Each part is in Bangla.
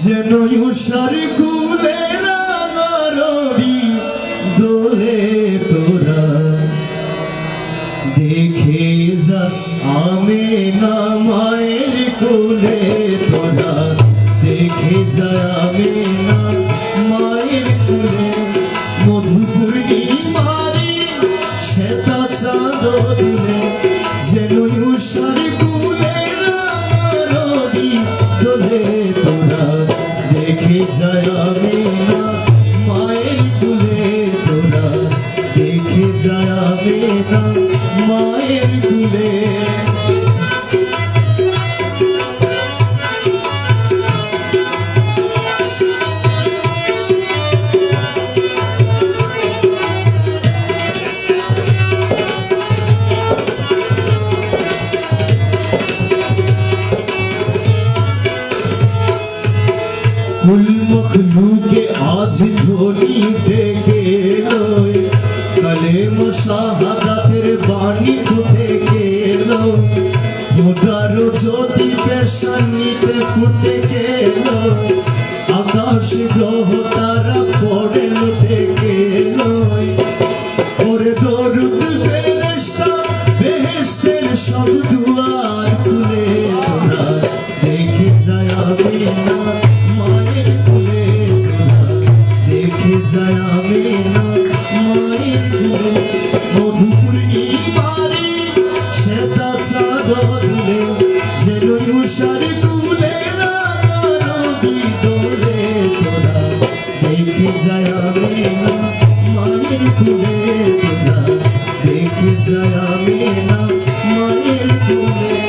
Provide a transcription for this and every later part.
যেন উষার কুলে রাঙারবি দোলে তোরা দেখে যা আমিনা মায়ের কোলে তোরা দেখে যা আমিনা মায়ের কোলে মধু পূর্ণিমারি শ্বেতা চাঁদ দিলে যেন উষার কুলে রাঙারবি দোলে তোরা দেখে যা আমিনা মায়ের কোলে তোরা দেখে যা আমিনা মায়ের কোলে कुल मखलूके आज ध्वनि डेके लोय कलेम शाहादातेर बाणी फुटे गेलो खुदारो ज्योति पेशानीते फुटे गेलो आकाश ग्रह तारा पड़े लुटे गेलो ओरे दरुद फेरेश्ता बेहेश्तेर सब दुआर खुले तोरा देखे যায় আমিনা মায়ের কোলে তোরা দেখে যায় আমিনা মায়ের কোলে মধু পূর্ণিমারি শ্বেতা চাঁদ দিলে যেন উষার কুলে রাঙারবি দোলে তোরা দেখে যায় আমিনা মায়ের কোলে তোরা দেখে যায় আমিনা মায়ের কোলে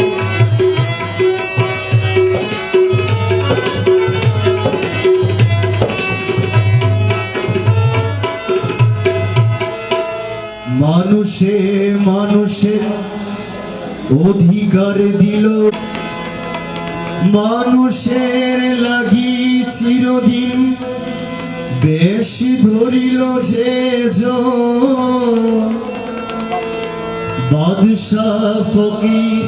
মানুষে মানুষের অধিকার দিল মানুষের লাগি চিরদিন বেশ ধরিল যে বাদশাহ ফকির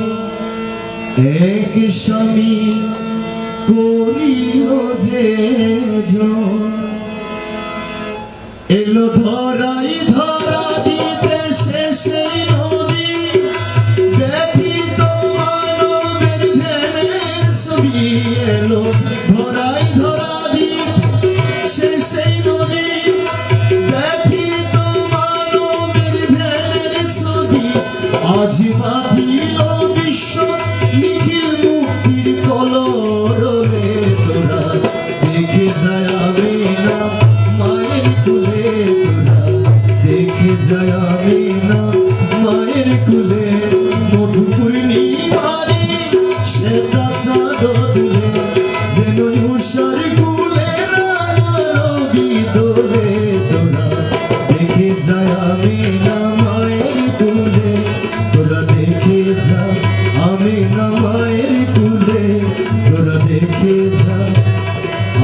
এক স্বামী করিল যে এলো ধরাই ধরা দিতে শেষেই নদী ব্যথিত মানবের ধ্যানের ছবি এলো ধরাই ধরা দিতে শেষেই নদী ব্যথিত মানবের ধ্যানের ছবি আজ বাঁধিল বিশ্ব নিখিল মুক্তির কলরবে তোরা দেখে যায় আমিনা মায়ের কোলে তোরা দেখে যায় আমিনা মায়ের কোলে মধু পূর্ণিমারি শ্বেতা চাঁদ দিলে যেন উষার কুলে রাঙারবি দোলে তোরা দেখে যায় আমিনা মায়ের কোলে তোরা দেখে যা আমিনা মায়ের কোলে তোরা দেখে যা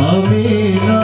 আমিনা